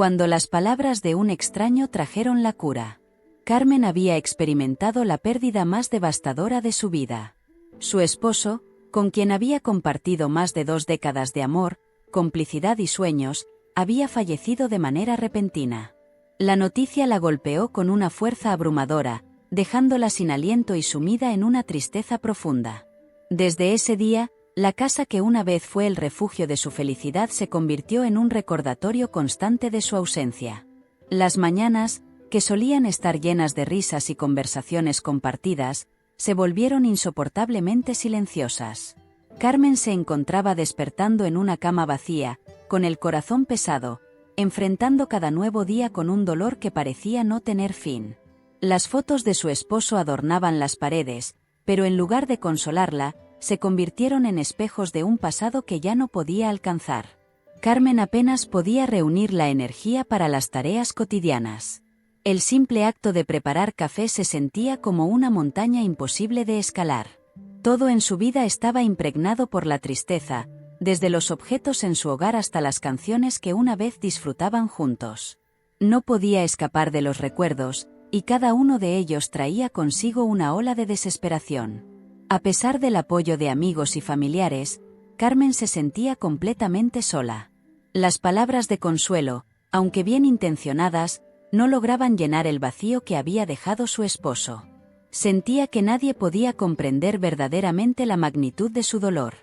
cuando las palabras de un extraño trajeron la cura. Carmen había experimentado la pérdida más devastadora de su vida. Su esposo, con quien había compartido más de 2 décadas de amor, complicidad y sueños, había fallecido de manera repentina. La noticia la golpeó con una fuerza abrumadora, dejándola sin aliento y sumida en una tristeza profunda. Desde ese día, la casa que una vez fue el refugio de su felicidad se convirtió en un recordatorio constante de su ausencia. Las mañanas, que solían estar llenas de risas y conversaciones compartidas, se volvieron insoportablemente silenciosas. Carmen se encontraba despertando en una cama vacía, con el corazón pesado, enfrentando cada nuevo día con un dolor que parecía no tener fin. Las fotos de su esposo adornaban las paredes, pero en lugar de consolarla, se convirtieron en espejos de un pasado que ya no podía alcanzar. Carmen apenas podía reunir la energía para las tareas cotidianas. El simple acto de preparar café se sentía como una montaña imposible de escalar. Todo en su vida estaba impregnado por la tristeza, desde los objetos en su hogar hasta las canciones que una vez disfrutaban juntos. No podía escapar de los recuerdos, y cada uno de ellos traía consigo una ola de desesperación. A pesar del apoyo de amigos y familiares, Carmen se sentía completamente sola. Las palabras de consuelo, aunque bien intencionadas, no lograban llenar el vacío que había dejado su esposo. Sentía que nadie podía comprender verdaderamente la magnitud de su dolor.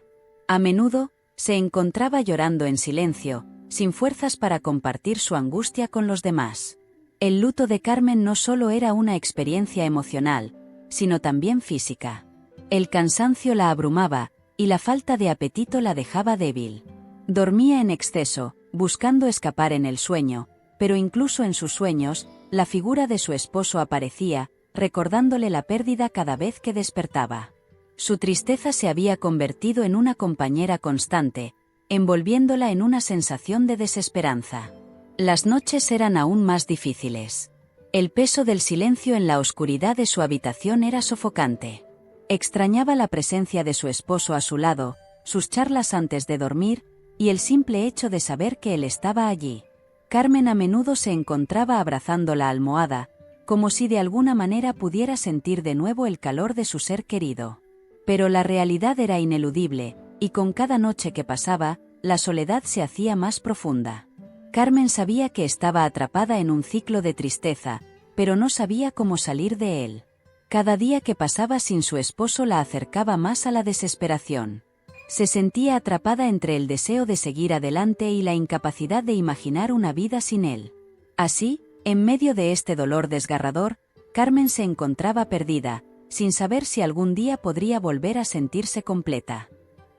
A menudo, se encontraba llorando en silencio, sin fuerzas para compartir su angustia con los demás. El luto de Carmen no solo era una experiencia emocional, sino también física. El cansancio la abrumaba, y la falta de apetito la dejaba débil. Dormía en exceso, buscando escapar en el sueño, pero incluso en sus sueños, la figura de su esposo aparecía, recordándole la pérdida cada vez que despertaba. Su tristeza se había convertido en una compañera constante, envolviéndola en una sensación de desesperanza. Las noches eran aún más difíciles. El peso del silencio en la oscuridad de su habitación era sofocante. Extrañaba la presencia de su esposo a su lado, sus charlas antes de dormir, y el simple hecho de saber que él estaba allí. Carmen a menudo se encontraba abrazando la almohada, como si de alguna manera pudiera sentir de nuevo el calor de su ser querido. Pero la realidad era ineludible, y con cada noche que pasaba, la soledad se hacía más profunda. Carmen sabía que estaba atrapada en un ciclo de tristeza, pero no sabía cómo salir de él. Cada día que pasaba sin su esposo la acercaba más a la desesperación. Se sentía atrapada entre el deseo de seguir adelante y la incapacidad de imaginar una vida sin él. Así, en medio de este dolor desgarrador, Carmen se encontraba perdida, sin saber si algún día podría volver a sentirse completa.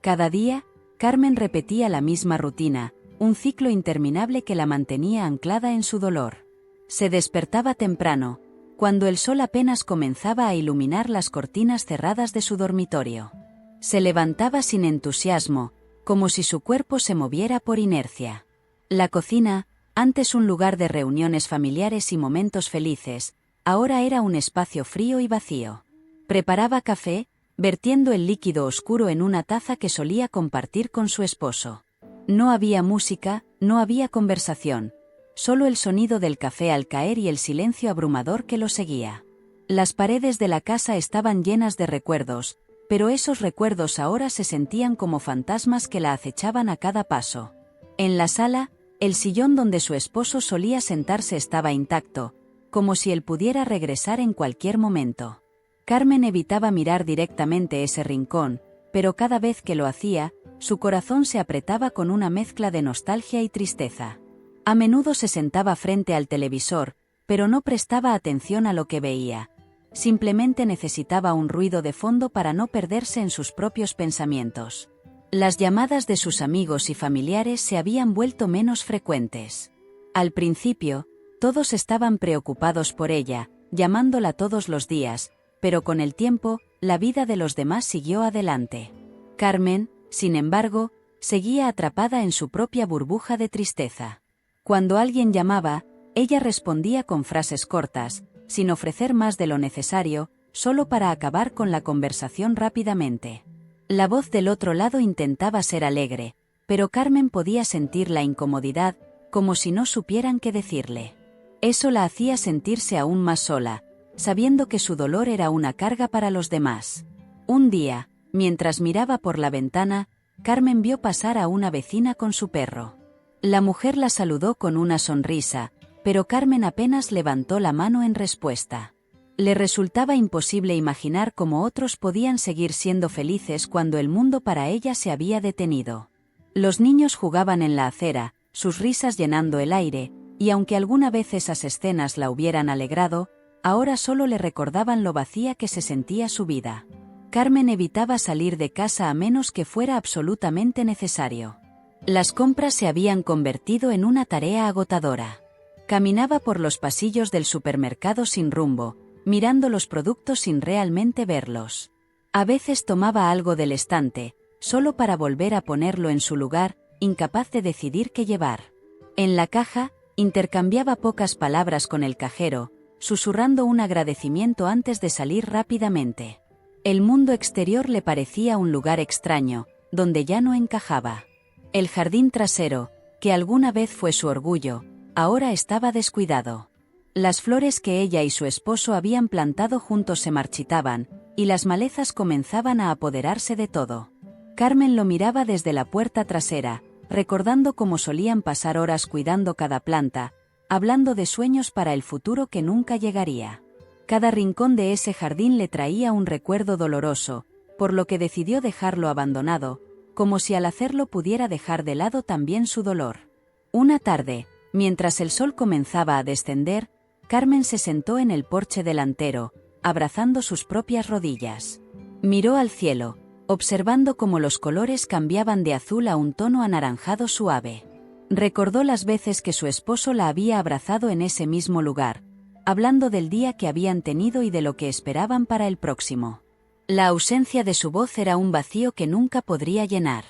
Cada día, Carmen repetía la misma rutina, un ciclo interminable que la mantenía anclada en su dolor. Se despertaba temprano, cuando el sol apenas comenzaba a iluminar las cortinas cerradas de su dormitorio. Se levantaba sin entusiasmo, como si su cuerpo se moviera por inercia. La cocina, antes un lugar de reuniones familiares y momentos felices, ahora era un espacio frío y vacío. Preparaba café, vertiendo el líquido oscuro en una taza que solía compartir con su esposo. No había música, no había conversación. Solo el sonido del café al caer y el silencio abrumador que lo seguía. Las paredes de la casa estaban llenas de recuerdos, pero esos recuerdos ahora se sentían como fantasmas que la acechaban a cada paso. En la sala, el sillón donde su esposo solía sentarse estaba intacto, como si él pudiera regresar en cualquier momento. Carmen evitaba mirar directamente ese rincón, pero cada vez que lo hacía, su corazón se apretaba con una mezcla de nostalgia y tristeza. A menudo se sentaba frente al televisor, pero no prestaba atención a lo que veía. Simplemente necesitaba un ruido de fondo para no perderse en sus propios pensamientos. Las llamadas de sus amigos y familiares se habían vuelto menos frecuentes. Al principio, todos estaban preocupados por ella, llamándola todos los días, pero con el tiempo, la vida de los demás siguió adelante. Carmen, sin embargo, seguía atrapada en su propia burbuja de tristeza. Cuando alguien llamaba, ella respondía con frases cortas, sin ofrecer más de lo necesario, solo para acabar con la conversación rápidamente. La voz del otro lado intentaba ser alegre, pero Carmen podía sentir la incomodidad, como si no supieran qué decirle. Eso la hacía sentirse aún más sola, sabiendo que su dolor era una carga para los demás. Un día, mientras miraba por la ventana, Carmen vio pasar a una vecina con su perro. La mujer la saludó con una sonrisa, pero Carmen apenas levantó la mano en respuesta. Le resultaba imposible imaginar cómo otros podían seguir siendo felices cuando el mundo para ella se había detenido. Los niños jugaban en la acera, sus risas llenando el aire, y aunque alguna vez esas escenas la hubieran alegrado, ahora solo le recordaban lo vacía que se sentía su vida. Carmen evitaba salir de casa a menos que fuera absolutamente necesario. Las compras se habían convertido en una tarea agotadora. Caminaba por los pasillos del supermercado sin rumbo, mirando los productos sin realmente verlos. A veces tomaba algo del estante, solo para volver a ponerlo en su lugar, incapaz de decidir qué llevar. En la caja, intercambiaba pocas palabras con el cajero, susurrando un agradecimiento antes de salir rápidamente. El mundo exterior le parecía un lugar extraño, donde ya no encajaba. El jardín trasero, que alguna vez fue su orgullo, ahora estaba descuidado. Las flores que ella y su esposo habían plantado juntos se marchitaban, y las malezas comenzaban a apoderarse de todo. Carmen lo miraba desde la puerta trasera, recordando cómo solían pasar horas cuidando cada planta, hablando de sueños para el futuro que nunca llegaría. Cada rincón de ese jardín le traía un recuerdo doloroso, por lo que decidió dejarlo abandonado, como si al hacerlo pudiera dejar de lado también su dolor. Una tarde, mientras el sol comenzaba a descender, Carmen se sentó en el porche delantero, abrazando sus propias rodillas. Miró al cielo, observando cómo los colores cambiaban de azul a un tono anaranjado suave. Recordó las veces que su esposo la había abrazado en ese mismo lugar, hablando del día que habían tenido y de lo que esperaban para el próximo. La ausencia de su voz era un vacío que nunca podría llenar.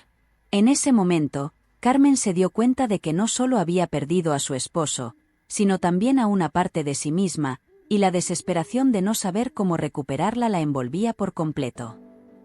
En ese momento, Carmen se dio cuenta de que no solo había perdido a su esposo, sino también a una parte de sí misma, y la desesperación de no saber cómo recuperarla la envolvía por completo.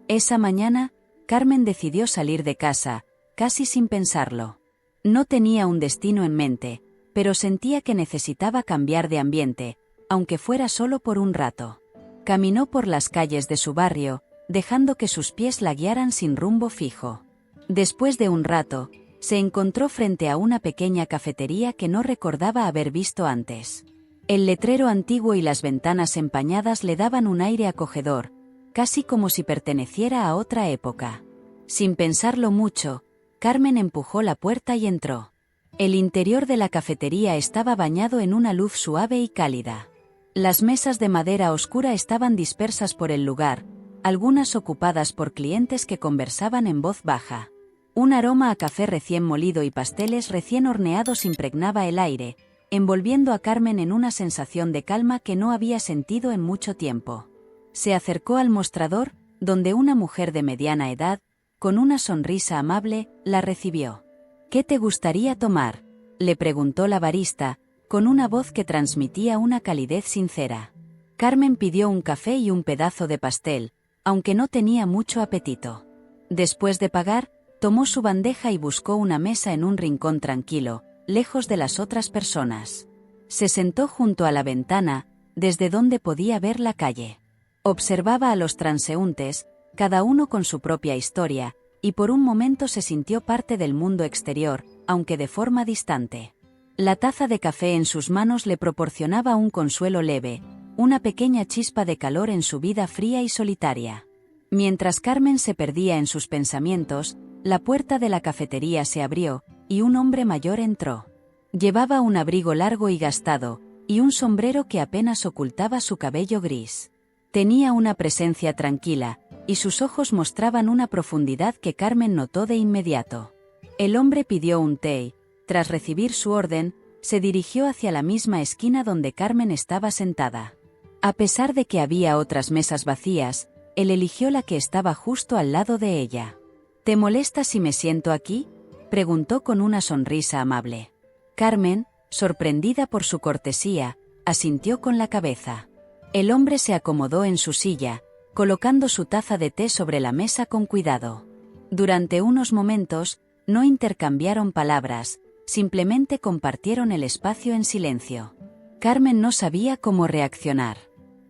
Esa mañana, Carmen decidió salir de casa, casi sin pensarlo. No tenía un destino en mente, pero sentía que necesitaba cambiar de ambiente, aunque fuera solo por un rato. Caminó por las calles de su barrio, dejando que sus pies la guiaran sin rumbo fijo. Después de un rato, se encontró frente a una pequeña cafetería que no recordaba haber visto antes. El letrero antiguo y las ventanas empañadas le daban un aire acogedor, casi como si perteneciera a otra época. Sin pensarlo mucho, Carmen empujó la puerta y entró. El interior de la cafetería estaba bañado en una luz suave y cálida. Las mesas de madera oscura estaban dispersas por el lugar, algunas ocupadas por clientes que conversaban en voz baja. Un aroma a café recién molido y pasteles recién horneados impregnaba el aire, envolviendo a Carmen en una sensación de calma que no había sentido en mucho tiempo. Se acercó al mostrador, donde una mujer de mediana edad, con una sonrisa amable, la recibió. «¿Qué te gustaría tomar?», le preguntó la barista, con una voz que transmitía una calidez sincera. Carmen pidió un café y un pedazo de pastel, aunque no tenía mucho apetito. Después de pagar, tomó su bandeja y buscó una mesa en un rincón tranquilo, lejos de las otras personas. Se sentó junto a la ventana, desde donde podía ver la calle. Observaba a los transeúntes, cada uno con su propia historia, y por un momento se sintió parte del mundo exterior, aunque de forma distante. La taza de café en sus manos le proporcionaba un consuelo leve, una pequeña chispa de calor en su vida fría y solitaria. Mientras Carmen se perdía en sus pensamientos, la puerta de la cafetería se abrió, y un hombre mayor entró. Llevaba un abrigo largo y gastado, y un sombrero que apenas ocultaba su cabello gris. Tenía una presencia tranquila, y sus ojos mostraban una profundidad que Carmen notó de inmediato. El hombre pidió un té y, tras recibir su orden, se dirigió hacia la misma esquina donde Carmen estaba sentada. A pesar de que había otras mesas vacías, él eligió la que estaba justo al lado de ella. «¿Te molesta si me siento aquí?», preguntó con una sonrisa amable. Carmen, sorprendida por su cortesía, asintió con la cabeza. El hombre se acomodó en su silla, colocando su taza de té sobre la mesa con cuidado. Durante unos momentos, no intercambiaron palabras, simplemente compartieron el espacio en silencio. Carmen no sabía cómo reaccionar.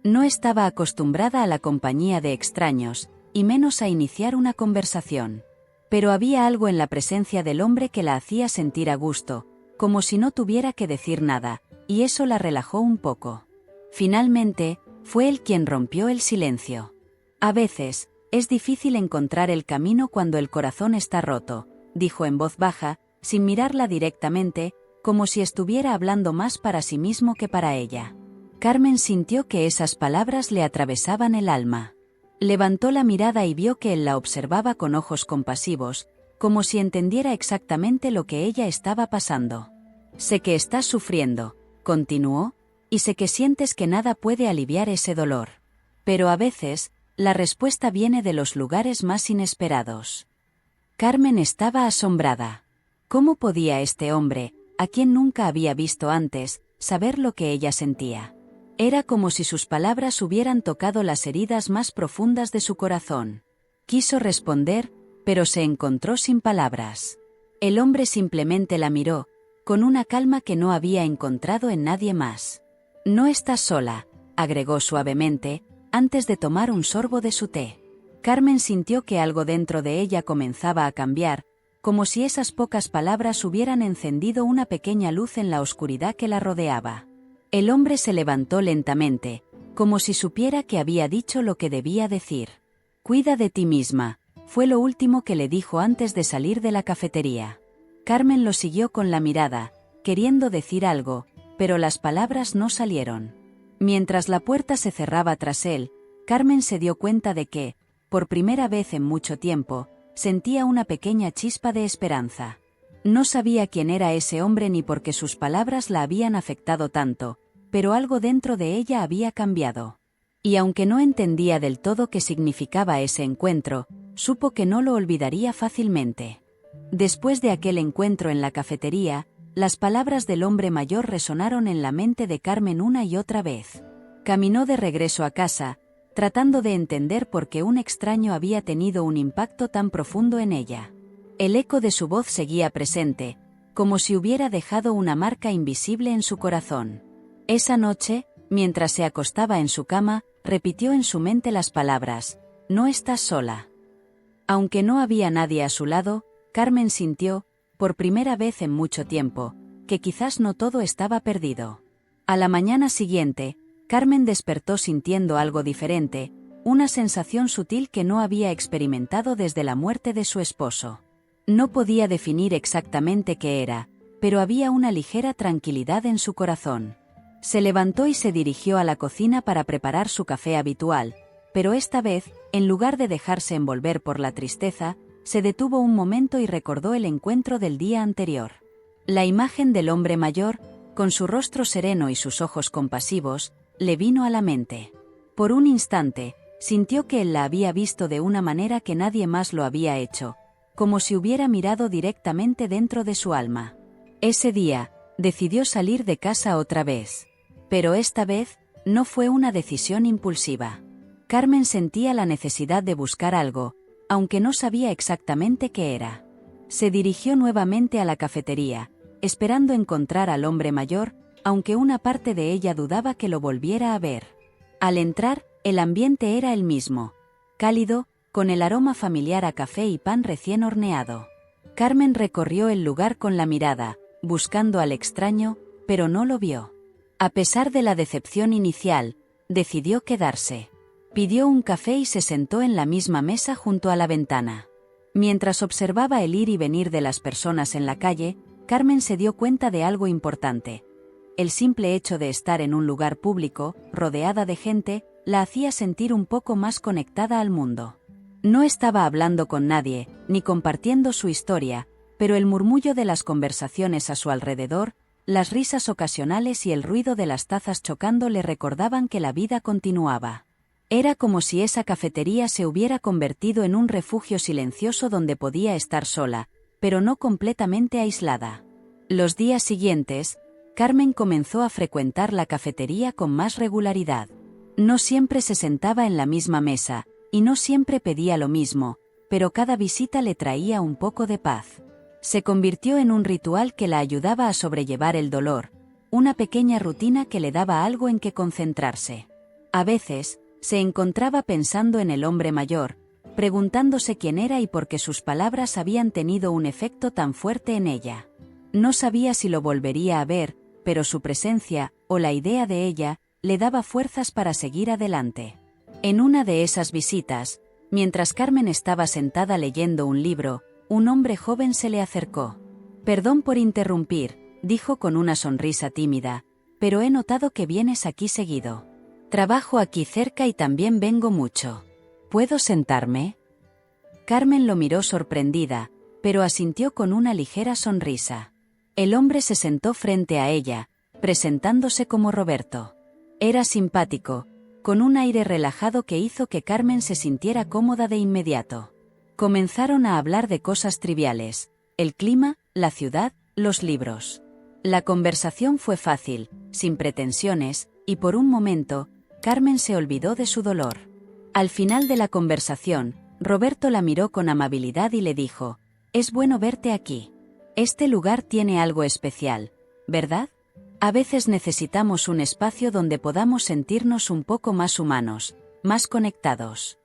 No estaba acostumbrada a la compañía de extraños, y menos a iniciar una conversación. Pero había algo en la presencia del hombre que la hacía sentir a gusto, como si no tuviera que decir nada, y eso la relajó un poco. Finalmente, fue él quien rompió el silencio. A veces, es difícil encontrar el camino cuando el corazón está roto, dijo en voz baja, sin mirarla directamente, como si estuviera hablando más para sí mismo que para ella. Carmen sintió que esas palabras le atravesaban el alma. Levantó la mirada y vio que él la observaba con ojos compasivos, como si entendiera exactamente lo que ella estaba pasando. «Sé que estás sufriendo», continuó, «y sé que sientes que nada puede aliviar ese dolor. Pero a veces, la respuesta viene de los lugares más inesperados». Carmen estaba asombrada. ¿Cómo podía este hombre, a quien nunca había visto antes, saber lo que ella sentía? Era como si sus palabras hubieran tocado las heridas más profundas de su corazón. Quiso responder, pero se encontró sin palabras. El hombre simplemente la miró, con una calma que no había encontrado en nadie más. «No estás sola», agregó suavemente, antes de tomar un sorbo de su té. Carmen sintió que algo dentro de ella comenzaba a cambiar, como si esas pocas palabras hubieran encendido una pequeña luz en la oscuridad que la rodeaba. El hombre se levantó lentamente, como si supiera que había dicho lo que debía decir. «Cuida de ti misma», fue lo último que le dijo antes de salir de la cafetería. Carmen lo siguió con la mirada, queriendo decir algo, pero las palabras no salieron. Mientras la puerta se cerraba tras él, Carmen se dio cuenta de que, por primera vez en mucho tiempo, sentía una pequeña chispa de esperanza. No sabía quién era ese hombre ni por qué sus palabras la habían afectado tanto, pero algo dentro de ella había cambiado. Y aunque no entendía del todo qué significaba ese encuentro, supo que no lo olvidaría fácilmente. Después de aquel encuentro en la cafetería, las palabras del hombre mayor resonaron en la mente de Carmen una y otra vez. Caminó de regreso a casa, tratando de entender por qué un extraño había tenido un impacto tan profundo en ella. El eco de su voz seguía presente, como si hubiera dejado una marca invisible en su corazón. Esa noche, mientras se acostaba en su cama, repitió en su mente las palabras: «No estás sola». Aunque no había nadie a su lado, Carmen sintió, por primera vez en mucho tiempo, que quizás no todo estaba perdido. A la mañana siguiente, Carmen despertó sintiendo algo diferente, una sensación sutil que no había experimentado desde la muerte de su esposo. No podía definir exactamente qué era, pero había una ligera tranquilidad en su corazón. Se levantó y se dirigió a la cocina para preparar su café habitual, pero esta vez, en lugar de dejarse envolver por la tristeza, se detuvo un momento y recordó el encuentro del día anterior. La imagen del hombre mayor, con su rostro sereno y sus ojos compasivos, le vino a la mente. Por un instante, sintió que él la había visto de una manera que nadie más lo había hecho, como si hubiera mirado directamente dentro de su alma. Ese día, decidió salir de casa otra vez. Pero esta vez, no fue una decisión impulsiva. Carmen sentía la necesidad de buscar algo, aunque no sabía exactamente qué era. Se dirigió nuevamente a la cafetería, esperando encontrar al hombre mayor, aunque una parte de ella dudaba que lo volviera a ver. Al entrar, el ambiente era el mismo, cálido, con el aroma familiar a café y pan recién horneado. Carmen recorrió el lugar con la mirada, buscando al extraño, pero no lo vio. A pesar de la decepción inicial, decidió quedarse. Pidió un café y se sentó en la misma mesa junto a la ventana. Mientras observaba el ir y venir de las personas en la calle, Carmen se dio cuenta de algo importante. El simple hecho de estar en un lugar público, rodeada de gente, la hacía sentir un poco más conectada al mundo. No estaba hablando con nadie, ni compartiendo su historia, pero el murmullo de las conversaciones a su alrededor, las risas ocasionales y el ruido de las tazas chocando le recordaban que la vida continuaba. Era como si esa cafetería se hubiera convertido en un refugio silencioso donde podía estar sola, pero no completamente aislada. Los días siguientes, Carmen comenzó a frecuentar la cafetería con más regularidad. No siempre se sentaba en la misma mesa, y no siempre pedía lo mismo, pero cada visita le traía un poco de paz. Se convirtió en un ritual que la ayudaba a sobrellevar el dolor, una pequeña rutina que le daba algo en que concentrarse. A veces, se encontraba pensando en el hombre mayor, preguntándose quién era y por qué sus palabras habían tenido un efecto tan fuerte en ella. No sabía si lo volvería a ver, pero su presencia, o la idea de ella, le daba fuerzas para seguir adelante. En una de esas visitas, mientras Carmen estaba sentada leyendo un libro, un hombre joven se le acercó. «Perdón por interrumpir», dijo con una sonrisa tímida, «pero he notado que vienes aquí seguido. Trabajo aquí cerca y también vengo mucho. ¿Puedo sentarme?». Carmen lo miró sorprendida, pero asintió con una ligera sonrisa. El hombre se sentó frente a ella, presentándose como Roberto. Era simpático, con un aire relajado que hizo que Carmen se sintiera cómoda de inmediato. Comenzaron a hablar de cosas triviales: el clima, la ciudad, los libros. La conversación fue fácil, sin pretensiones, y por un momento, Carmen se olvidó de su dolor. Al final de la conversación, Roberto la miró con amabilidad y le dijo: «Es bueno verte aquí. Este lugar tiene algo especial, ¿verdad? A veces necesitamos un espacio donde podamos sentirnos un poco más humanos, más conectados».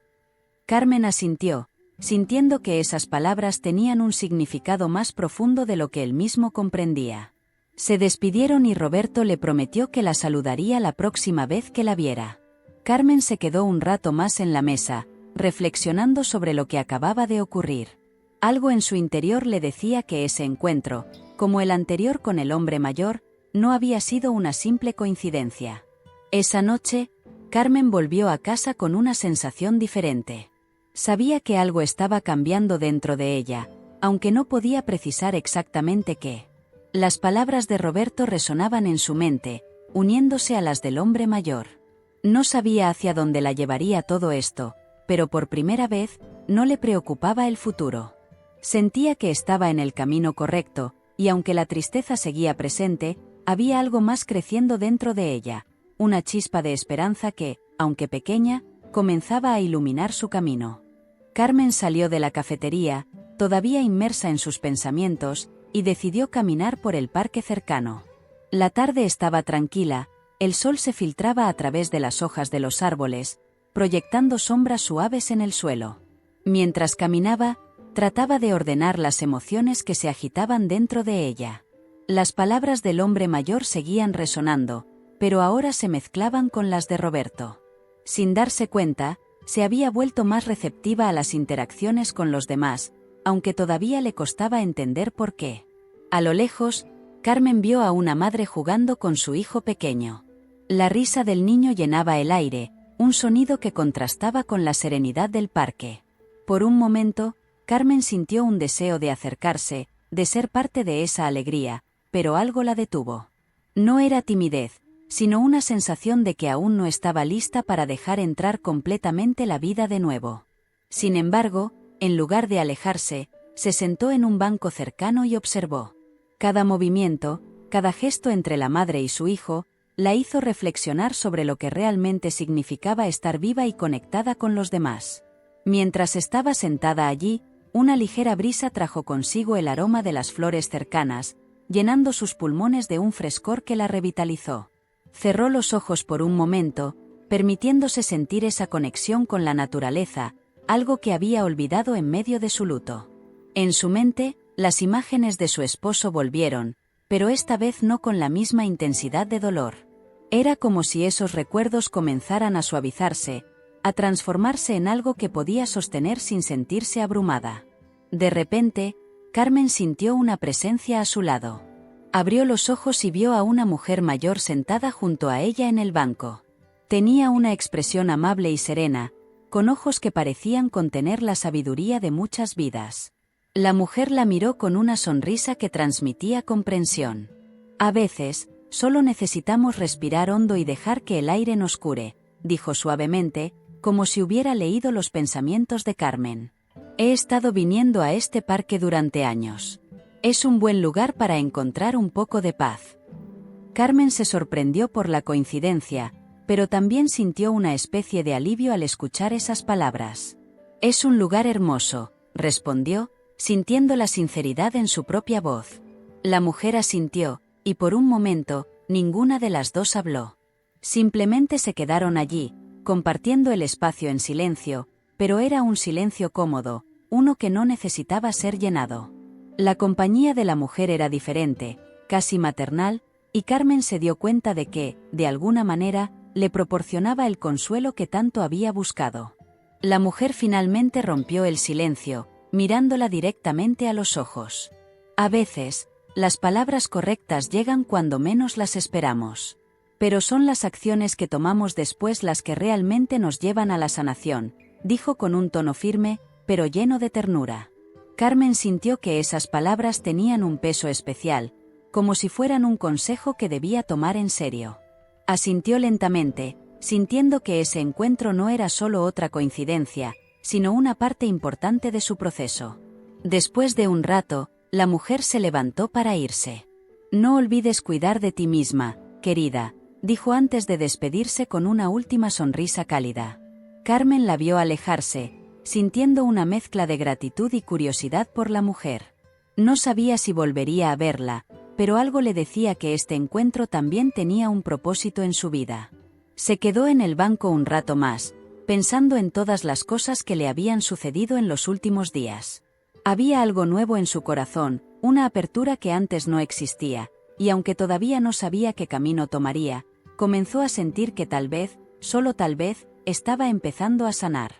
Carmen asintió, sintiendo que esas palabras tenían un significado más profundo de lo que él mismo comprendía. Se despidieron y Roberto le prometió que la saludaría la próxima vez que la viera. Carmen se quedó un rato más en la mesa, reflexionando sobre lo que acababa de ocurrir. Algo en su interior le decía que ese encuentro, como el anterior con el hombre mayor, no había sido una simple coincidencia. Esa noche, Carmen volvió a casa con una sensación diferente. Sabía que algo estaba cambiando dentro de ella, aunque no podía precisar exactamente qué. Las palabras de Roberto resonaban en su mente, uniéndose a las del hombre mayor. No sabía hacia dónde la llevaría todo esto, pero por primera vez, no le preocupaba el futuro. Sentía que estaba en el camino correcto, y aunque la tristeza seguía presente, había algo más creciendo dentro de ella, una chispa de esperanza que, aunque pequeña, comenzaba a iluminar su camino. Carmen salió de la cafetería, todavía inmersa en sus pensamientos, y decidió caminar por el parque cercano. La tarde estaba tranquila, el sol se filtraba a través de las hojas de los árboles, proyectando sombras suaves en el suelo. Mientras caminaba, trataba de ordenar las emociones que se agitaban dentro de ella. Las palabras del hombre mayor seguían resonando, pero ahora se mezclaban con las de Roberto. Sin darse cuenta, se había vuelto más receptiva a las interacciones con los demás, aunque todavía le costaba entender por qué. A lo lejos, Carmen vio a una madre jugando con su hijo pequeño. La risa del niño llenaba el aire, un sonido que contrastaba con la serenidad del parque. Por un momento, Carmen sintió un deseo de acercarse, de ser parte de esa alegría, pero algo la detuvo. No era timidez, sino una sensación de que aún no estaba lista para dejar entrar completamente la vida de nuevo. Sin embargo, en lugar de alejarse, se sentó en un banco cercano y observó. Cada movimiento, cada gesto entre la madre y su hijo, la hizo reflexionar sobre lo que realmente significaba estar viva y conectada con los demás. Mientras estaba sentada allí, una ligera brisa trajo consigo el aroma de las flores cercanas, llenando sus pulmones de un frescor que la revitalizó. Cerró los ojos por un momento, permitiéndose sentir esa conexión con la naturaleza, algo que había olvidado en medio de su luto. En su mente, las imágenes de su esposo volvieron, pero esta vez no con la misma intensidad de dolor. Era como si esos recuerdos comenzaran a suavizarse, a transformarse en algo que podía sostener sin sentirse abrumada. De repente, Carmen sintió una presencia a su lado. Abrió los ojos y vio a una mujer mayor sentada junto a ella en el banco. Tenía una expresión amable y serena, con ojos que parecían contener la sabiduría de muchas vidas. La mujer la miró con una sonrisa que transmitía comprensión. A veces, solo necesitamos respirar hondo y dejar que el aire nos cure, dijo suavemente, como si hubiera leído los pensamientos de Carmen. He estado viniendo a este parque durante años. Es un buen lugar para encontrar un poco de paz. Carmen se sorprendió por la coincidencia, pero también sintió una especie de alivio al escuchar esas palabras. Es un lugar hermoso, respondió, sintiendo la sinceridad en su propia voz. La mujer asintió, y por un momento, ninguna de las dos habló. Simplemente se quedaron allí, compartiendo el espacio en silencio, pero era un silencio cómodo, uno que no necesitaba ser llenado. La compañía de la mujer era diferente, casi maternal, y Carmen se dio cuenta de que, de alguna manera, le proporcionaba el consuelo que tanto había buscado. La mujer finalmente rompió el silencio, mirándola directamente a los ojos. A veces, las palabras correctas llegan cuando menos las esperamos. Pero son las acciones que tomamos después las que realmente nos llevan a la sanación, dijo con un tono firme, pero lleno de ternura. Carmen sintió que esas palabras tenían un peso especial, como si fueran un consejo que debía tomar en serio. Asintió lentamente, sintiendo que ese encuentro no era solo otra coincidencia, sino una parte importante de su proceso. Después de un rato, la mujer se levantó para irse. No olvides cuidar de ti misma, querida, dijo antes de despedirse con una última sonrisa cálida. Carmen la vio alejarse, sintiendo una mezcla de gratitud y curiosidad por la mujer. No sabía si volvería a verla, pero algo le decía que este encuentro también tenía un propósito en su vida. Se quedó en el banco un rato más, pensando en todas las cosas que le habían sucedido en los últimos días. Había algo nuevo en su corazón, una apertura que antes no existía, y aunque todavía no sabía qué camino tomaría, comenzó a sentir que tal vez, solo tal vez, estaba empezando a sanar.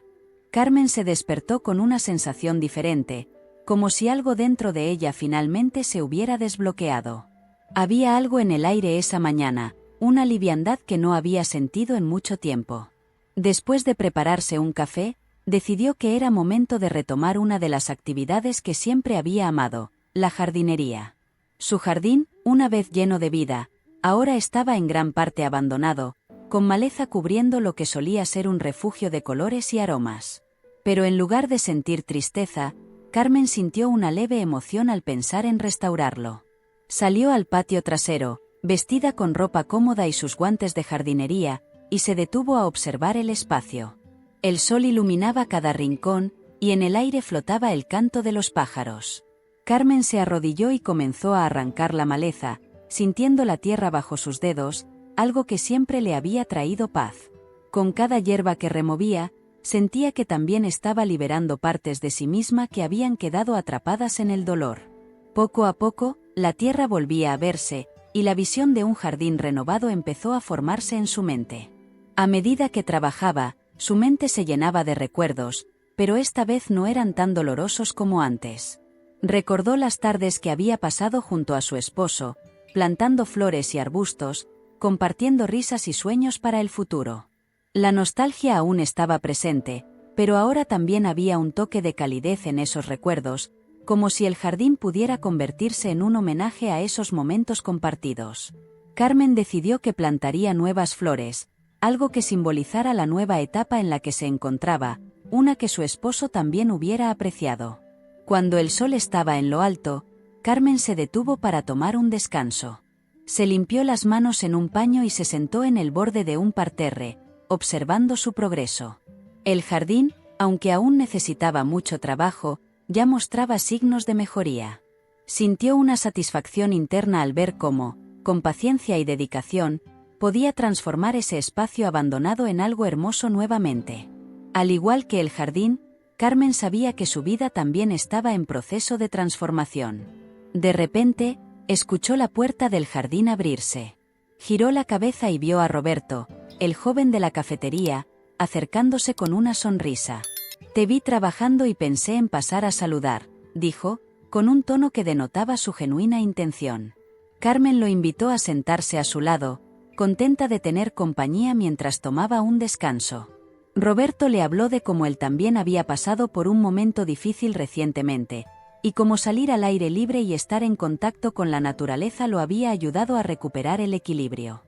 Carmen se despertó con una sensación diferente, como si algo dentro de ella finalmente se hubiera desbloqueado. Había algo en el aire esa mañana, una liviandad que no había sentido en mucho tiempo. Después de prepararse un café, decidió que era momento de retomar una de las actividades que siempre había amado, la jardinería. Su jardín, una vez lleno de vida, ahora estaba en gran parte abandonado, con maleza cubriendo lo que solía ser un refugio de colores y aromas. Pero en lugar de sentir tristeza, Carmen sintió una leve emoción al pensar en restaurarlo. Salió al patio trasero, vestida con ropa cómoda y sus guantes de jardinería, y se detuvo a observar el espacio. El sol iluminaba cada rincón, y en el aire flotaba el canto de los pájaros. Carmen se arrodilló y comenzó a arrancar la maleza, sintiendo la tierra bajo sus dedos, algo que siempre le había traído paz. Con cada hierba que removía, sentía que también estaba liberando partes de sí misma que habían quedado atrapadas en el dolor. Poco a poco, la tierra volvía a verse, y la visión de un jardín renovado empezó a formarse en su mente. A medida que trabajaba, su mente se llenaba de recuerdos, pero esta vez no eran tan dolorosos como antes. Recordó las tardes que había pasado junto a su esposo, plantando flores y arbustos, compartiendo risas y sueños para el futuro. La nostalgia aún estaba presente, pero ahora también había un toque de calidez en esos recuerdos, como si el jardín pudiera convertirse en un homenaje a esos momentos compartidos. Carmen decidió que plantaría nuevas flores, algo que simbolizara la nueva etapa en la que se encontraba, una que su esposo también hubiera apreciado. Cuando el sol estaba en lo alto, Carmen se detuvo para tomar un descanso. Se limpió las manos en un paño y se sentó en el borde de un parterre, observando su progreso. El jardín, aunque aún necesitaba mucho trabajo, ya mostraba signos de mejoría. Sintió una satisfacción interna al ver cómo, con paciencia y dedicación, podía transformar ese espacio abandonado en algo hermoso nuevamente. Al igual que el jardín, Carmen sabía que su vida también estaba en proceso de transformación. De repente, escuchó la puerta del jardín abrirse. Giró la cabeza y vio a Roberto, el joven de la cafetería, acercándose con una sonrisa. «Te vi trabajando y pensé en pasar a saludar», dijo, con un tono que denotaba su genuina intención. Carmen lo invitó a sentarse a su lado, contenta de tener compañía mientras tomaba un descanso. Roberto le habló de cómo él también había pasado por un momento difícil recientemente, y cómo salir al aire libre y estar en contacto con la naturaleza lo había ayudado a recuperar el equilibrio.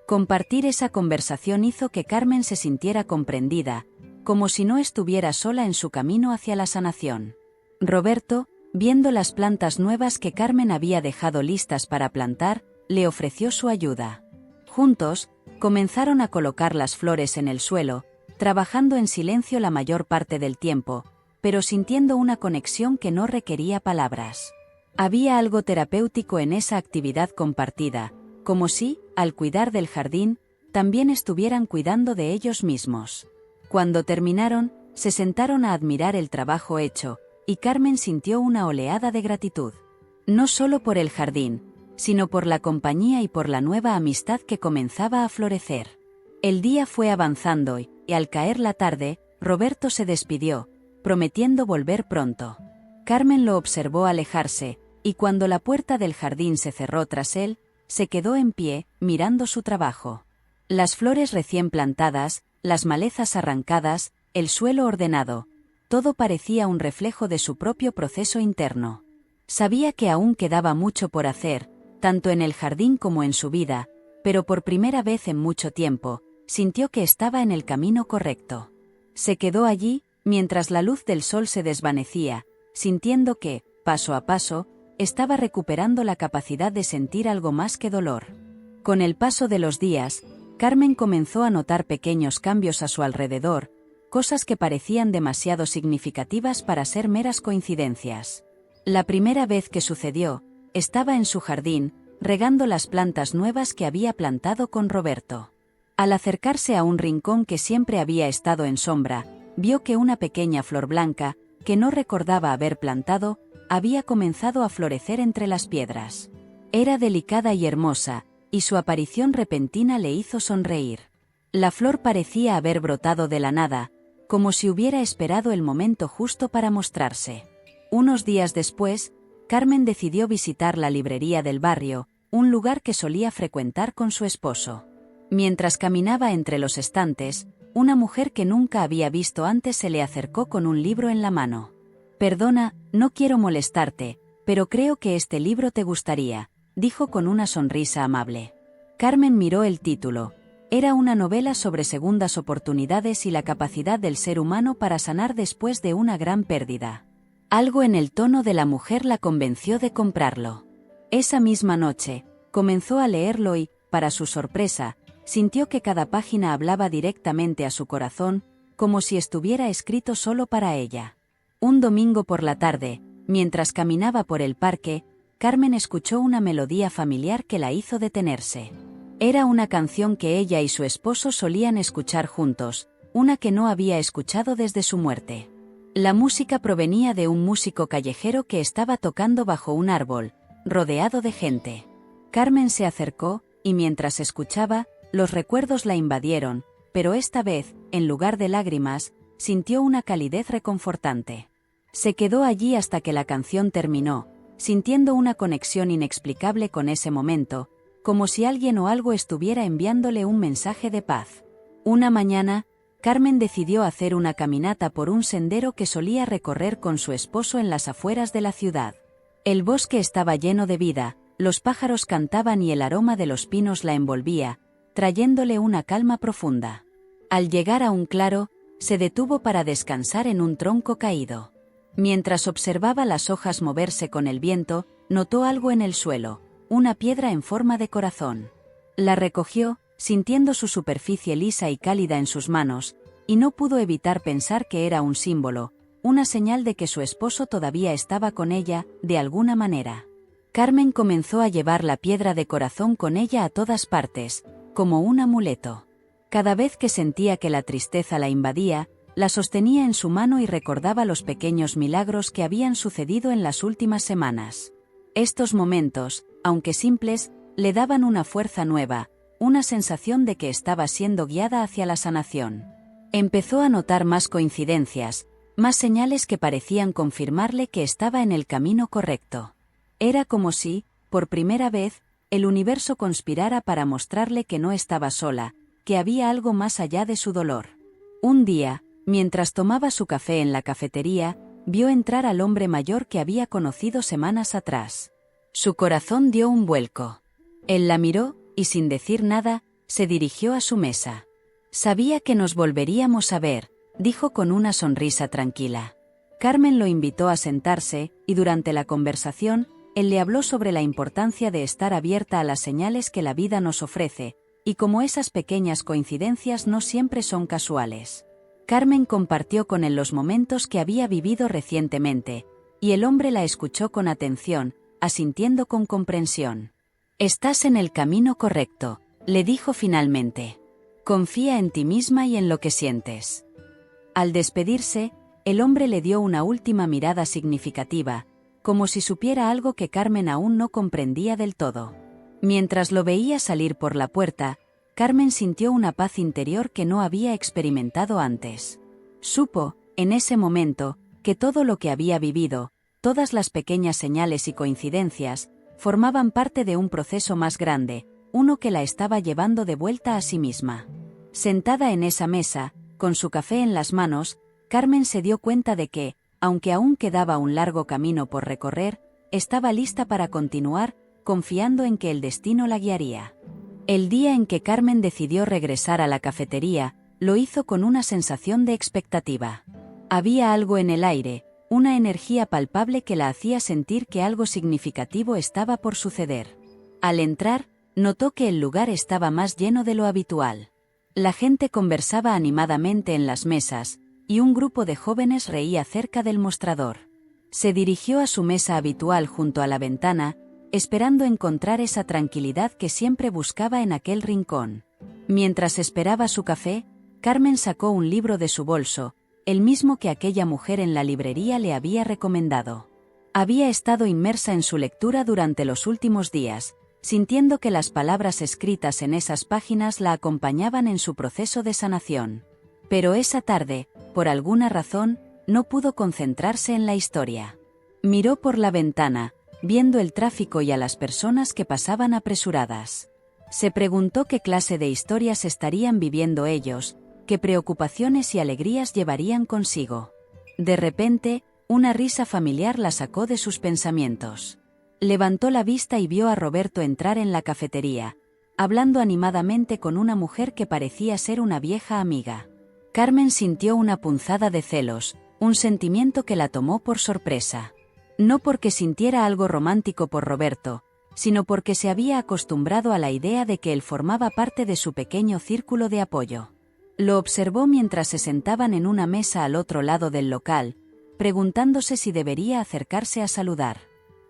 Compartir esa conversación hizo que Carmen se sintiera comprendida, como si no estuviera sola en su camino hacia la sanación. Roberto, viendo las plantas nuevas que Carmen había dejado listas para plantar, le ofreció su ayuda. Juntos, comenzaron a colocar las flores en el suelo, trabajando en silencio la mayor parte del tiempo, pero sintiendo una conexión que no requería palabras. Había algo terapéutico en esa actividad compartida, como si, al cuidar del jardín, también estuvieran cuidando de ellos mismos. Cuando terminaron, se sentaron a admirar el trabajo hecho, y Carmen sintió una oleada de gratitud. No solo por el jardín, sino por la compañía y por la nueva amistad que comenzaba a florecer. El día fue avanzando y, al caer la tarde, Roberto se despidió, prometiendo volver pronto. Carmen lo observó alejarse, y cuando la puerta del jardín se cerró tras él, se quedó en pie, mirando su trabajo. Las flores recién plantadas, las malezas arrancadas, el suelo ordenado, todo parecía un reflejo de su propio proceso interno. Sabía que aún quedaba mucho por hacer, tanto en el jardín como en su vida, pero por primera vez en mucho tiempo, sintió que estaba en el camino correcto. Se quedó allí, mientras la luz del sol se desvanecía, sintiendo que, paso a paso, estaba recuperando la capacidad de sentir algo más que dolor. Con el paso de los días, Carmen comenzó a notar pequeños cambios a su alrededor, cosas que parecían demasiado significativas para ser meras coincidencias. La primera vez que sucedió, estaba en su jardín, regando las plantas nuevas que había plantado con Roberto. Al acercarse a un rincón que siempre había estado en sombra, vio que una pequeña flor blanca, que no recordaba haber plantado, había comenzado a florecer entre las piedras. Era delicada y hermosa, y su aparición repentina le hizo sonreír. La flor parecía haber brotado de la nada, como si hubiera esperado el momento justo para mostrarse. Unos días después, Carmen decidió visitar la librería del barrio, un lugar que solía frecuentar con su esposo. Mientras caminaba entre los estantes, una mujer que nunca había visto antes se le acercó con un libro en la mano. «Perdona, no quiero molestarte, pero creo que este libro te gustaría», dijo con una sonrisa amable. Carmen miró el título. Era una novela sobre segundas oportunidades y la capacidad del ser humano para sanar después de una gran pérdida. Algo en el tono de la mujer la convenció de comprarlo. Esa misma noche, comenzó a leerlo y, para su sorpresa, sintió que cada página hablaba directamente a su corazón, como si estuviera escrito solo para ella. Un domingo por la tarde, mientras caminaba por el parque, Carmen escuchó una melodía familiar que la hizo detenerse. Era una canción que ella y su esposo solían escuchar juntos, una que no había escuchado desde su muerte. La música provenía de un músico callejero que estaba tocando bajo un árbol, rodeado de gente. Carmen se acercó, y mientras escuchaba, los recuerdos la invadieron, pero esta vez, en lugar de lágrimas, sintió una calidez reconfortante. Se quedó allí hasta que la canción terminó, sintiendo una conexión inexplicable con ese momento, como si alguien o algo estuviera enviándole un mensaje de paz. Una mañana, Carmen decidió hacer una caminata por un sendero que solía recorrer con su esposo en las afueras de la ciudad. El bosque estaba lleno de vida, los pájaros cantaban y el aroma de los pinos la envolvía, trayéndole una calma profunda. Al llegar a un claro, se detuvo para descansar en un tronco caído. Mientras observaba las hojas moverse con el viento, notó algo en el suelo, una piedra en forma de corazón. La recogió, sintiendo su superficie lisa y cálida en sus manos, y no pudo evitar pensar que era un símbolo, una señal de que su esposo todavía estaba con ella, de alguna manera. Carmen comenzó a llevar la piedra de corazón con ella a todas partes, como un amuleto. Cada vez que sentía que la tristeza la invadía, la sostenía en su mano y recordaba los pequeños milagros que habían sucedido en las últimas semanas. Estos momentos, aunque simples, le daban una fuerza nueva, una sensación de que estaba siendo guiada hacia la sanación. Empezó a notar más coincidencias, más señales que parecían confirmarle que estaba en el camino correcto. Era como si, por primera vez, el universo conspirara para mostrarle que no estaba sola, que había algo más allá de su dolor. Un día, mientras tomaba su café en la cafetería, vio entrar al hombre mayor que había conocido semanas atrás. Su corazón dio un vuelco. Él la miró, y sin decir nada, se dirigió a su mesa. «Sabía que nos volveríamos a ver», dijo con una sonrisa tranquila. Carmen lo invitó a sentarse, y durante la conversación, él le habló sobre la importancia de estar abierta a las señales que la vida nos ofrece, y cómo esas pequeñas coincidencias no siempre son casuales. Carmen compartió con él los momentos que había vivido recientemente, y el hombre la escuchó con atención, asintiendo con comprensión. «Estás en el camino correcto», le dijo finalmente. «Confía en ti misma y en lo que sientes». Al despedirse, el hombre le dio una última mirada significativa, como si supiera algo que Carmen aún no comprendía del todo. Mientras lo veía salir por la puerta, Carmen sintió una paz interior que no había experimentado antes. Supo, en ese momento, que todo lo que había vivido, todas las pequeñas señales y coincidencias, formaban parte de un proceso más grande, uno que la estaba llevando de vuelta a sí misma. Sentada en esa mesa, con su café en las manos, Carmen se dio cuenta de que, aunque aún quedaba un largo camino por recorrer, estaba lista para continuar, confiando en que el destino la guiaría. El día en que Carmen decidió regresar a la cafetería, lo hizo con una sensación de expectativa. Había algo en el aire, una energía palpable que la hacía sentir que algo significativo estaba por suceder. Al entrar, notó que el lugar estaba más lleno de lo habitual. La gente conversaba animadamente en las mesas, y un grupo de jóvenes reía cerca del mostrador. Se dirigió a su mesa habitual junto a la ventana, esperando encontrar esa tranquilidad que siempre buscaba en aquel rincón. Mientras esperaba su café, Carmen sacó un libro de su bolso, el mismo que aquella mujer en la librería le había recomendado. Había estado inmersa en su lectura durante los últimos días, sintiendo que las palabras escritas en esas páginas la acompañaban en su proceso de sanación. Pero esa tarde, por alguna razón, no pudo concentrarse en la historia. Miró por la ventana, viendo el tráfico y a las personas que pasaban apresuradas. Se preguntó qué clase de historias estarían viviendo ellos, qué preocupaciones y alegrías llevarían consigo. De repente, una risa familiar la sacó de sus pensamientos. Levantó la vista y vio a Roberto entrar en la cafetería, hablando animadamente con una mujer que parecía ser una vieja amiga. Carmen sintió una punzada de celos, un sentimiento que la tomó por sorpresa. No porque sintiera algo romántico por Roberto, sino porque se había acostumbrado a la idea de que él formaba parte de su pequeño círculo de apoyo. Lo observó mientras se sentaban en una mesa al otro lado del local, preguntándose si debería acercarse a saludar.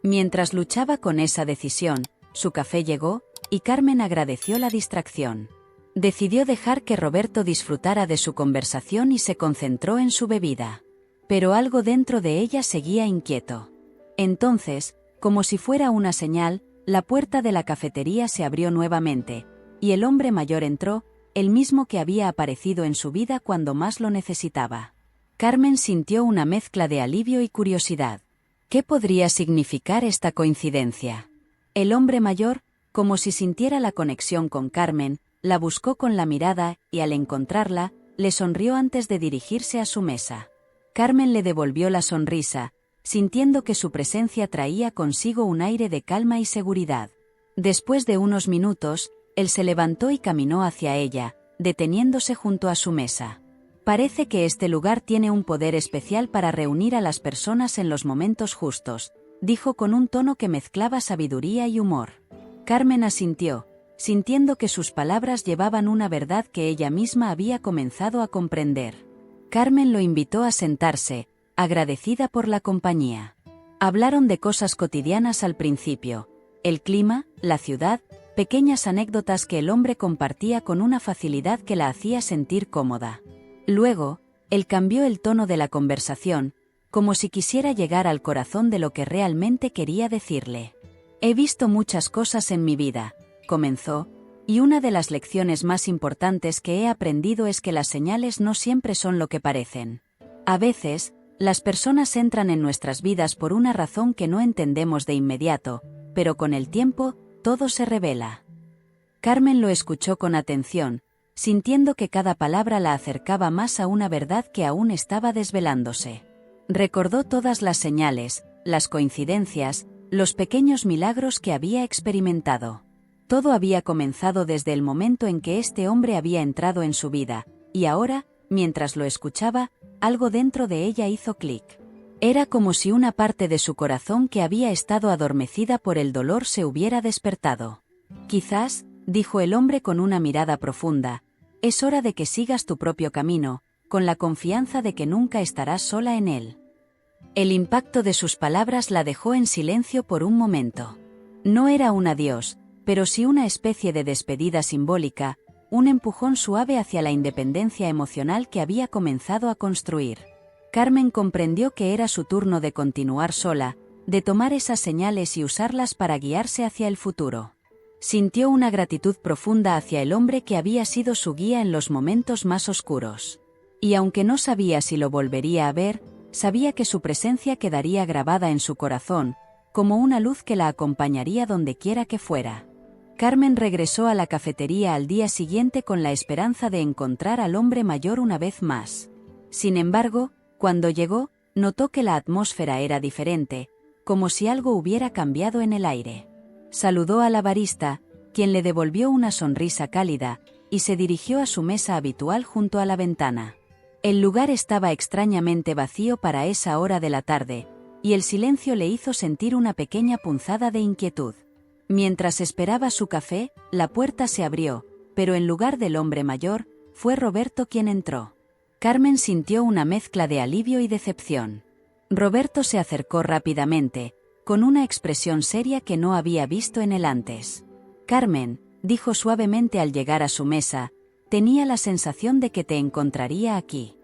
Mientras luchaba con esa decisión, su café llegó, y Carmen agradeció la distracción. Decidió dejar que Roberto disfrutara de su conversación y se concentró en su bebida. Pero algo dentro de ella seguía inquieto. Entonces, como si fuera una señal, la puerta de la cafetería se abrió nuevamente, y el hombre mayor entró, el mismo que había aparecido en su vida cuando más lo necesitaba. Carmen sintió una mezcla de alivio y curiosidad. ¿Qué podría significar esta coincidencia? El hombre mayor, como si sintiera la conexión con Carmen, la buscó con la mirada y al encontrarla, le sonrió antes de dirigirse a su mesa. Carmen le devolvió la sonrisa, sintiendo que su presencia traía consigo un aire de calma y seguridad. Después de unos minutos, él se levantó y caminó hacia ella, deteniéndose junto a su mesa. Parece que este lugar tiene un poder especial para reunir a las personas en los momentos justos, dijo con un tono que mezclaba sabiduría y humor. Carmen asintió, sintiendo que sus palabras llevaban una verdad que ella misma había comenzado a comprender. Carmen lo invitó a sentarse, agradecida por la compañía. Hablaron de cosas cotidianas al principio, el clima, la ciudad, pequeñas anécdotas que el hombre compartía con una facilidad que la hacía sentir cómoda. Luego, él cambió el tono de la conversación, como si quisiera llegar al corazón de lo que realmente quería decirle. He visto muchas cosas en mi vida, comenzó, y una de las lecciones más importantes que he aprendido es que las señales no siempre son lo que parecen. A veces, las personas entran en nuestras vidas por una razón que no entendemos de inmediato, pero con el tiempo, todo se revela. Carmen lo escuchó con atención, sintiendo que cada palabra la acercaba más a una verdad que aún estaba desvelándose. Recordó todas las señales, las coincidencias, los pequeños milagros que había experimentado. Todo había comenzado desde el momento en que este hombre había entrado en su vida, y ahora, mientras lo escuchaba, algo dentro de ella hizo clic. Era como si una parte de su corazón que había estado adormecida por el dolor se hubiera despertado. Quizás, dijo el hombre con una mirada profunda, es hora de que sigas tu propio camino, con la confianza de que nunca estarás sola en él. El impacto de sus palabras la dejó en silencio por un momento. No era un adiós, pero sí una especie de despedida simbólica, un empujón suave hacia la independencia emocional que había comenzado a construir. Carmen comprendió que era su turno de continuar sola, de tomar esas señales y usarlas para guiarse hacia el futuro. Sintió una gratitud profunda hacia el hombre que había sido su guía en los momentos más oscuros. Y aunque no sabía si lo volvería a ver, sabía que su presencia quedaría grabada en su corazón, como una luz que la acompañaría donde quiera que fuera. Carmen regresó a la cafetería al día siguiente con la esperanza de encontrar al hombre mayor una vez más. Sin embargo, cuando llegó, notó que la atmósfera era diferente, como si algo hubiera cambiado en el aire. Saludó a la barista, quien le devolvió una sonrisa cálida, y se dirigió a su mesa habitual junto a la ventana. El lugar estaba extrañamente vacío para esa hora de la tarde, y el silencio le hizo sentir una pequeña punzada de inquietud. Mientras esperaba su café, la puerta se abrió, pero en lugar del hombre mayor, fue Roberto quien entró. Carmen sintió una mezcla de alivio y decepción. Roberto se acercó rápidamente, con una expresión seria que no había visto en él antes. «Carmen», dijo suavemente al llegar a su mesa, «tenía la sensación de que te encontraría aquí».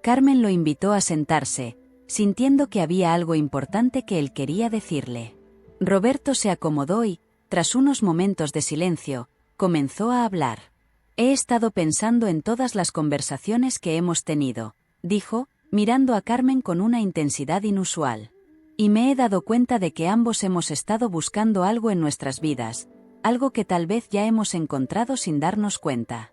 Carmen lo invitó a sentarse, sintiendo que había algo importante que él quería decirle. Roberto se acomodó y, tras unos momentos de silencio, comenzó a hablar. «He estado pensando en todas las conversaciones que hemos tenido», dijo, mirando a Carmen con una intensidad inusual. «Y me he dado cuenta de que ambos hemos estado buscando algo en nuestras vidas, algo que tal vez ya hemos encontrado sin darnos cuenta».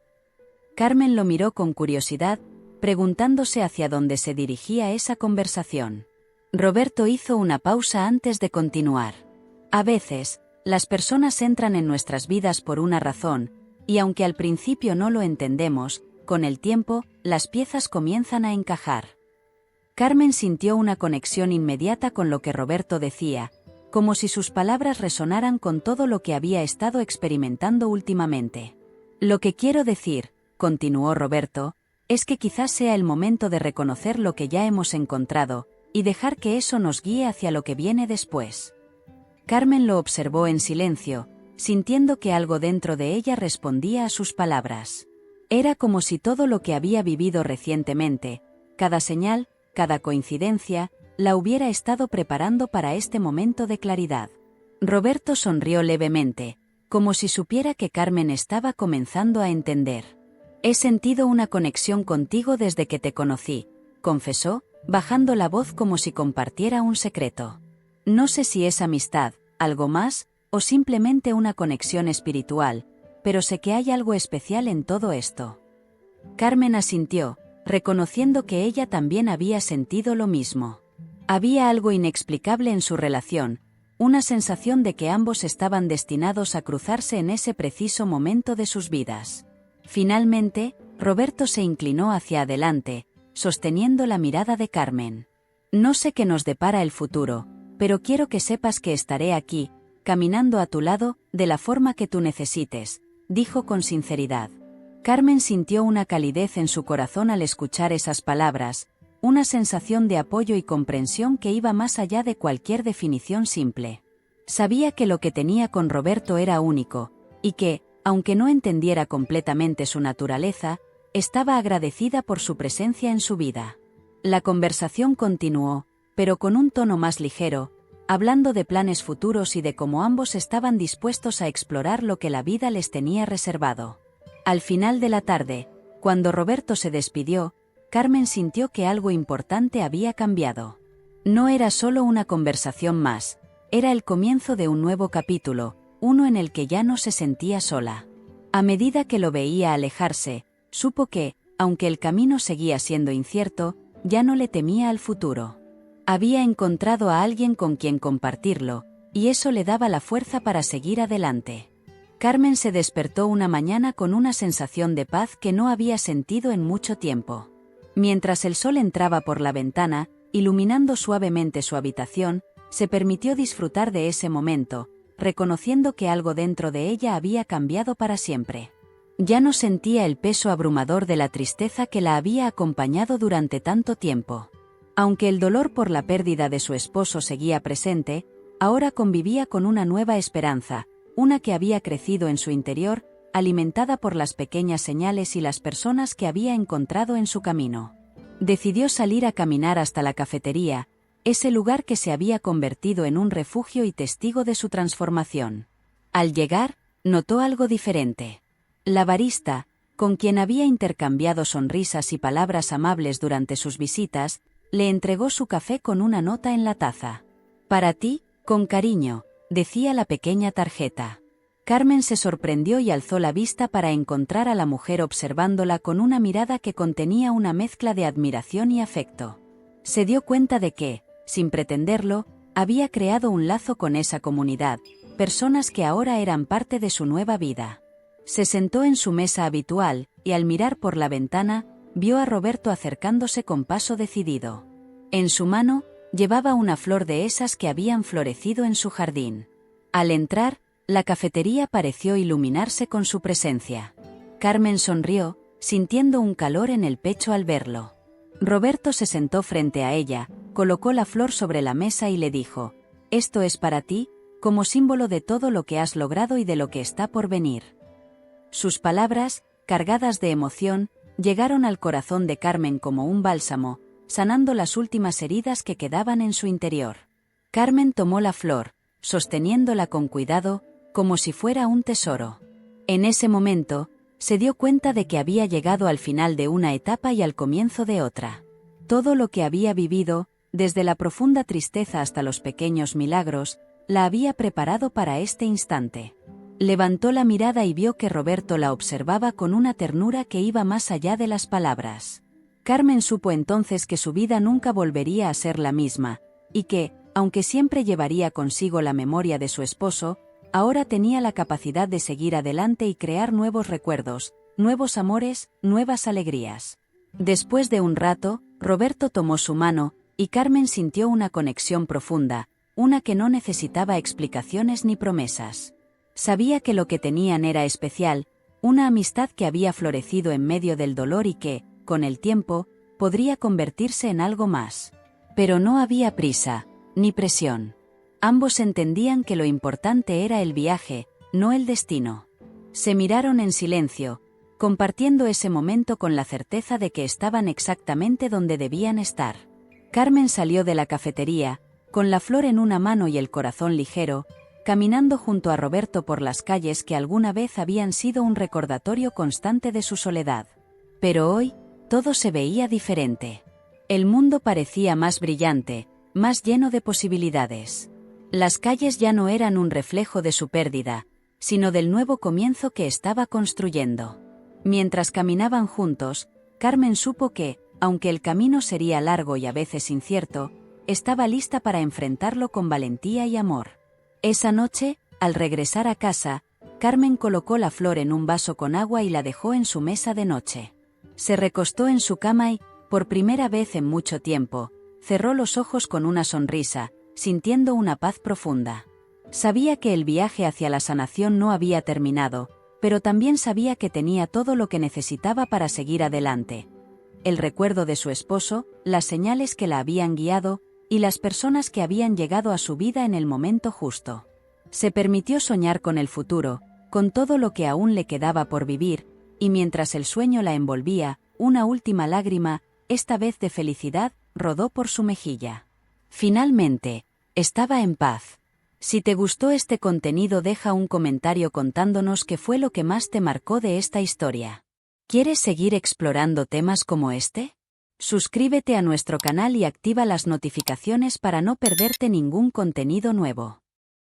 Carmen lo miró con curiosidad, preguntándose hacia dónde se dirigía esa conversación. Roberto hizo una pausa antes de continuar. «A veces, las personas entran en nuestras vidas por una razón, y aunque al principio no lo entendemos, con el tiempo, las piezas comienzan a encajar». Carmen sintió una conexión inmediata con lo que Roberto decía, como si sus palabras resonaran con todo lo que había estado experimentando últimamente. «Lo que quiero decir», continuó Roberto, «es que quizás sea el momento de reconocer lo que ya hemos encontrado, y dejar que eso nos guíe hacia lo que viene después». Carmen lo observó en silencio, sintiendo que algo dentro de ella respondía a sus palabras. Era como si todo lo que había vivido recientemente, cada señal, cada coincidencia, la hubiera estado preparando para este momento de claridad. Roberto sonrió levemente, como si supiera que Carmen estaba comenzando a entender. «He sentido una conexión contigo desde que te conocí», confesó, bajando la voz como si compartiera un secreto. «No sé si es amistad, algo más, o simplemente una conexión espiritual, pero sé que hay algo especial en todo esto». Carmen asintió, reconociendo que ella también había sentido lo mismo. Había algo inexplicable en su relación, una sensación de que ambos estaban destinados a cruzarse en ese preciso momento de sus vidas. Finalmente, Roberto se inclinó hacia adelante, sosteniendo la mirada de Carmen. «No sé qué nos depara el futuro, pero quiero que sepas que estaré aquí, caminando a tu lado, de la forma que tú necesites», dijo con sinceridad. Carmen sintió una calidez en su corazón al escuchar esas palabras, una sensación de apoyo y comprensión que iba más allá de cualquier definición simple. Sabía que lo que tenía con Roberto era único, y que, aunque no entendiera completamente su naturaleza, estaba agradecida por su presencia en su vida. La conversación continuó, pero con un tono más ligero, hablando de planes futuros y de cómo ambos estaban dispuestos a explorar lo que la vida les tenía reservado. Al final de la tarde, cuando Roberto se despidió, Carmen sintió que algo importante había cambiado. No era solo una conversación más, era el comienzo de un nuevo capítulo, uno en el que ya no se sentía sola. A medida que lo veía alejarse, supo que, aunque el camino seguía siendo incierto, ya no le temía al futuro. Había encontrado a alguien con quien compartirlo, y eso le daba la fuerza para seguir adelante. Carmen se despertó una mañana con una sensación de paz que no había sentido en mucho tiempo. Mientras el sol entraba por la ventana, iluminando suavemente su habitación, se permitió disfrutar de ese momento, reconociendo que algo dentro de ella había cambiado para siempre. Ya no sentía el peso abrumador de la tristeza que la había acompañado durante tanto tiempo. Aunque el dolor por la pérdida de su esposo seguía presente, ahora convivía con una nueva esperanza, una que había crecido en su interior, alimentada por las pequeñas señales y las personas que había encontrado en su camino. Decidió salir a caminar hasta la cafetería, ese lugar que se había convertido en un refugio y testigo de su transformación. Al llegar, notó algo diferente. La barista, con quien había intercambiado sonrisas y palabras amables durante sus visitas, le entregó su café con una nota en la taza. «Para ti, con cariño», decía la pequeña tarjeta. Carmen se sorprendió y alzó la vista para encontrar a la mujer observándola con una mirada que contenía una mezcla de admiración y afecto. Se dio cuenta de que, sin pretenderlo, había creado un lazo con esa comunidad, personas que ahora eran parte de su nueva vida. Se sentó en su mesa habitual, y al mirar por la ventana, vio a Roberto acercándose con paso decidido. En su mano, llevaba una flor de esas que habían florecido en su jardín. Al entrar, la cafetería pareció iluminarse con su presencia. Carmen sonrió, sintiendo un calor en el pecho al verlo. Roberto se sentó frente a ella, colocó la flor sobre la mesa y le dijo: «Esto es para ti, como símbolo de todo lo que has logrado y de lo que está por venir». Sus palabras, cargadas de emoción, llegaron al corazón de Carmen como un bálsamo, sanando las últimas heridas que quedaban en su interior. Carmen tomó la flor, sosteniéndola con cuidado, como si fuera un tesoro. En ese momento, se dio cuenta de que había llegado al final de una etapa y al comienzo de otra. Todo lo que había vivido, desde la profunda tristeza hasta los pequeños milagros, la había preparado para este instante. Levantó la mirada y vio que Roberto la observaba con una ternura que iba más allá de las palabras. Carmen supo entonces que su vida nunca volvería a ser la misma, y que, aunque siempre llevaría consigo la memoria de su esposo, ahora tenía la capacidad de seguir adelante y crear nuevos recuerdos, nuevos amores, nuevas alegrías. Después de un rato, Roberto tomó su mano, y Carmen sintió una conexión profunda, una que no necesitaba explicaciones ni promesas. Sabía que lo que tenían era especial, una amistad que había florecido en medio del dolor y que, con el tiempo, podría convertirse en algo más. Pero no había prisa, ni presión. Ambos entendían que lo importante era el viaje, no el destino. Se miraron en silencio, compartiendo ese momento con la certeza de que estaban exactamente donde debían estar. Carmen salió de la cafetería, con la flor en una mano y el corazón ligero, caminando junto a Roberto por las calles que alguna vez habían sido un recordatorio constante de su soledad. Pero hoy, todo se veía diferente. El mundo parecía más brillante, más lleno de posibilidades. Las calles ya no eran un reflejo de su pérdida, sino del nuevo comienzo que estaba construyendo. Mientras caminaban juntos, Carmen supo que, aunque el camino sería largo y a veces incierto, estaba lista para enfrentarlo con valentía y amor. Esa noche, al regresar a casa, Carmen colocó la flor en un vaso con agua y la dejó en su mesa de noche. Se recostó en su cama y, por primera vez en mucho tiempo, cerró los ojos con una sonrisa, sintiendo una paz profunda. Sabía que el viaje hacia la sanación no había terminado, pero también sabía que tenía todo lo que necesitaba para seguir adelante. El recuerdo de su esposo, las señales que la habían guiado, y las personas que habían llegado a su vida en el momento justo. Se permitió soñar con el futuro, con todo lo que aún le quedaba por vivir, y mientras el sueño la envolvía, una última lágrima, esta vez de felicidad, rodó por su mejilla. Finalmente, estaba en paz. Si te gustó este contenido, deja un comentario contándonos qué fue lo que más te marcó de esta historia. ¿Quieres seguir explorando temas como este? Suscríbete a nuestro canal y activa las notificaciones para no perderte ningún contenido nuevo.